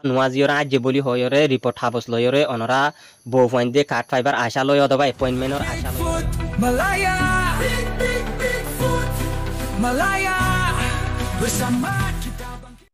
nuaziora aje boli hoyore report habos loyore onora bo point de card fiber asha loy odoba appointment or asha loy Malaya Malaya bersama kita bangkit.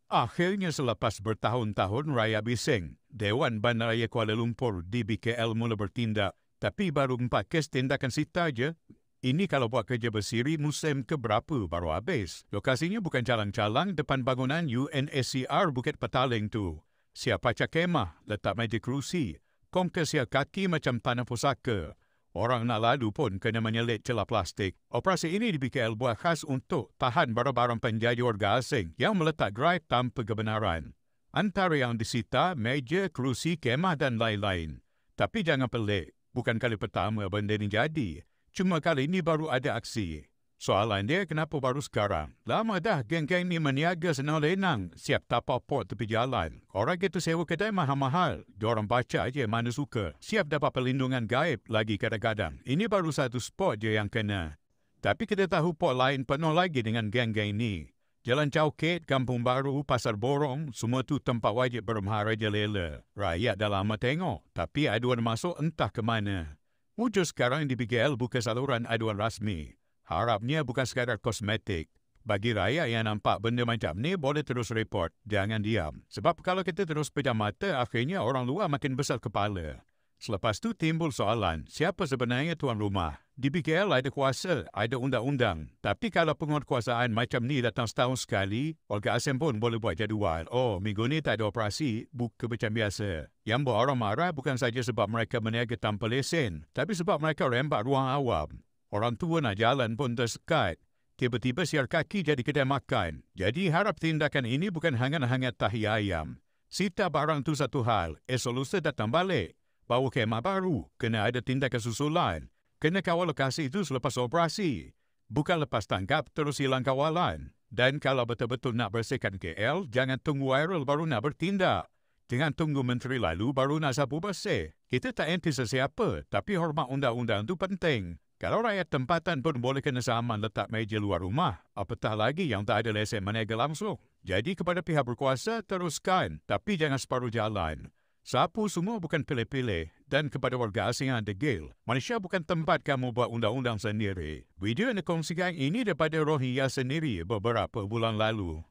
Akhirnya selepas bertahun-tahun Raya Bising, Dewan Bandaraya Kuala Lumpur DBKL mula bertindak, tapi baru 4 kes tindakan sita je. Ini kalau buat kerja bersiri musim keberapa baru habis. Lokasinya bukan calang-calang depan bangunan UNSCR Bukit Petaling tu. Siap pacak kemah, letak meja kerusi. Kom ke siap kaki macam tanah pusaka. Orang nak lalu pun kena menyelit celah plastik. Operasi ini di BKL buat khas untuk tahan barang-barang penjaju warga asing yang meletak drive tanpa kebenaran. Antara yang disita, meja, kerusi, kemah dan lain-lain. Tapi jangan pelik, bukan kali pertama benda ini jadi. Cuma kali ini baru ada aksi. Soalan dia, kenapa baru sekarang? Lama dah geng-geng ni meniaga senang lenang, siap tapau port tepi jalan. Orang itu sewa kedai mahal-mahal. Diorang baca aja mana suka. Siap dapat perlindungan gaib lagi kadang-kadang. Ini baru satu spot je yang kena. Tapi kita tahu port lain penuh lagi dengan geng-geng ni. Jalan Chowkit, Kampung Baru, Pasar Borong, semua tu tempat wajib bermaharaja lela. Rakyat dah lama tengok, tapi aduan masuk entah ke mana. Wujud sekarang di BKL bukan saluran aduan rasmi. Harapnya bukan sekadar kosmetik. Bagi rakyat yang nampak benda macam ni, boleh terus report. Jangan diam. Sebab kalau kita terus pejam mata, akhirnya orang luar makin besar kepala. Selepas tu timbul soalan, siapa sebenarnya tuan rumah? Di BKL ada kuasa, ada undang-undang. Tapi kalau penguatkuasaan macam ni datang setahun sekali, warga asing pun boleh buat jadual. Oh, minggu ni tak ada operasi, buka macam biasa. Yang buat orang marah bukan saja sebab mereka meniaga tanpa lesen, tapi sebab mereka rembat ruang awam. Orang tua nak jalan pun tersekat. Tiba-tiba siar kaki jadi kedai makan. Jadi harap tindakan ini bukan hangat-hangat tahi ayam. Sita barang tu satu hal, esok lusa datang balik. Bawa kemah baru, kena ada tindakan susulan. Kena kawal lokasi itu selepas operasi. Bukan lepas tangkap terus hilang kawalan. Dan kalau betul-betul nak bersihkan KL, jangan tunggu viral baru nak bertindak. Jangan tunggu menteri lalu baru nak sapu bersih. Kita tak anti sesiapa, tapi hormat undang-undang itu penting. Kalau rakyat tempatan pun boleh kena saman letak meja luar rumah, apatah lagi yang tak ada lesen meniaga langsung. Jadi kepada pihak berkuasa, teruskan, tapi jangan separuh jalan. Sapu semua bukan pilih-pilih dan kepada warga asing yang degil. Malaysia bukan tempat kamu buat undang-undang sendiri. Video yang dikongsikan ini daripada Rohia sendiri beberapa bulan lalu.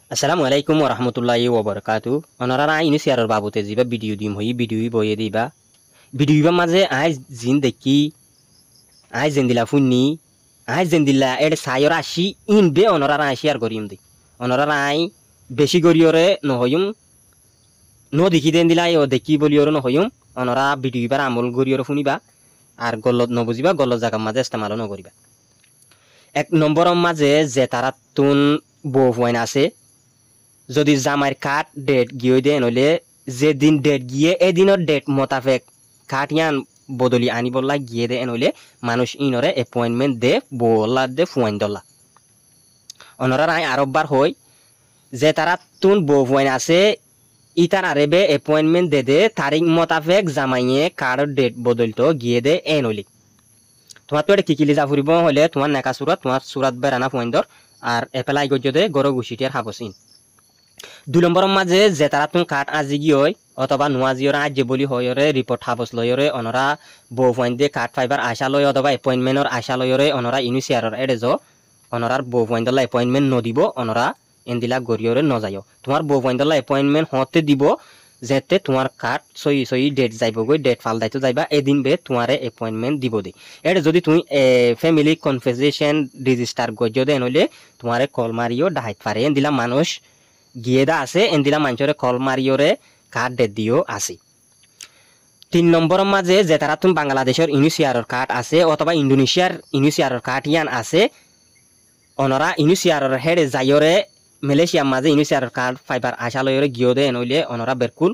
Assalamualaikum warahmatullahi wabarakatuh. Onorara ini siarar babute jiba video dim hoyi video boye diba. Video maze ay zindaki ay zindila funni ay zindila ed sayora shi in be onorara share gorimdi. Onorara ay beshi goriore no hoyum no diki dendila yo deki boliore no hoyum onora video bara amol goriore funiba ar gollot no buziba gollot jaga maze istemalo no goriba. এক নম্বরের মাঝে যে তারা তুন বউ হইন আছে যদি জামাইর কাট ডেট গিয়ে দেন হলে যেদিন ডেট গিয়ে এদিনের ডেট মোতাবেক কাট ইয়ান বদলি আনিবল্লা গিয়ে দেন হলে মানুষ ইনরে অ্যাপয়েন্টমেন্ট দে বউল্লা দে ফুয়াইন দল্লা অনরা রায় আরববার হই যে তারা তুন বউ হইন আছে ইতার আরেবে অ্যাপয়েন্টমেন্ট দে দে তারিখ মোতাবেক জামাইয়ে কার্ড ডেট বদলতো গিয়ে দে এন হলি তোমার তো এটা কিকিলি যা ফুরিব হলে তোমার নেকা সুরত তোমার সুরাত বেড়ানা পয়েন্টর আর এপেলাই গজ্জদে গরো গুছিটিয়ার হাবসিন 2 নম্বরের মাঝে যে তারা তুমি কাট আজি গিয়ে অথবা নোয়াজিওরা আজে বলি হয়রে রিপোর্ট হাবস লয়রে অনরা বউ পয়েন্ট দিয়ে কাট ফাইবার আশা লয় অথবা অ্যাপয়েন্টমেন্টর আশা লয়রে অনরা ইনিশিয়ারর এডে য অনরার বউ পয়েন্টলা অ্যাপয়েন্টমেন্ট নদিব অনরা এন্দিলা গরিয়রে নজায়ো তোমার বউ পয়েন্টলা অ্যাপয়েন্টমেন্ট হতে দিব যেতে তোমার কাট সই ডেট যাইবগৈ ডেট ফাল দাইতো যাইবা এদিন বে তোমারে অ্যাপয়েন্টমেন্ট দিব দে এটা যদি তুমি ফ্যামিলি কনফারেন্সেশন রেজিস্টার গজ্জ দেন হইলে তোমারে কল মারিও ডাইট পারে এন্দিলা মানুষ গিয়ে দা আছে এন্দিলা মানুষরে কল মারিওরে কাট ডেট দিও আছে 3 নম্বরের মাঝে যে তারা তুমি বাংলাদেশের ইনিশিয়ারর কাট আছে অথবা ইন্দোনেশিয়ার ইনিশিয়ারর কাট ইয়ান আছে অনরা ইনিশিয়ারর হেডে যাইরে মালয়েশিয়ার মাঝে ইনিশিয়ার কার্ড ফাইবার আশা লয়রে গিয়ে দেন হইলে অনরা বেরকুল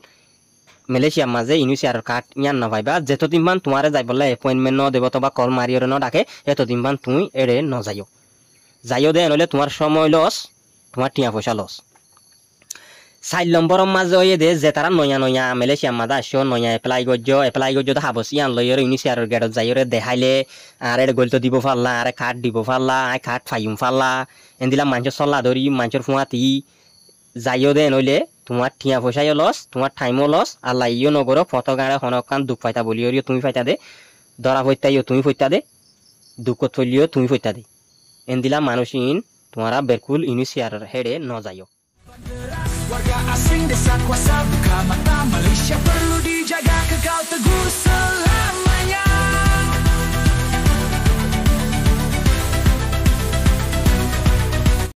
মালয়েশিয়ার মাঝে ইনিশিয়ার কার্ড ইয়ান না পাইবা যতদিন মান তোমারে যাই বলে অ্যাপয়েন্টমেন্ট ন দেব অথবা কল মারিয়রে ন ডাকে এতদিন মান তুমি এড়ে ন যাইও দেন হইলে তোমার সময় লস তোমার টিয়া পয়সা লস 4 নম্বর মাঝে হয়ে দে যে তারা নয়া মালয়েশিয়া মাদা আসো নয়া এপ্লাই গজ্জ তো হাবসি আন লইরে ইউনিসিয়ার গেটত যাইরে দেখাইলে আর এর গলতো দিব পারলা আর কার্ড দিব পারলা আই কার্ড ফাইম পারলা এন্দিলা মানুষ সল্লা ধরি মানুষের ফুয়াতি যাইও দে নইলে তোমার টিয়া পয়সাও লস তোমার টাইমও লস আল্লাহ ইও নগর ফটো গাড়ে হনকান দুঃখ পাইতা বলিও তুমি পাইতা দে দরা ফইতাইও তুমি ফইতা দে দুঃখত ফইলিও তুমি ফইতা দে এন্দিলা মানুষিন তোমারা বেরকুল ইউনিসিয়ার হেডে ন যাইও Warga asing desa kuasa buka mata Malaysia perlu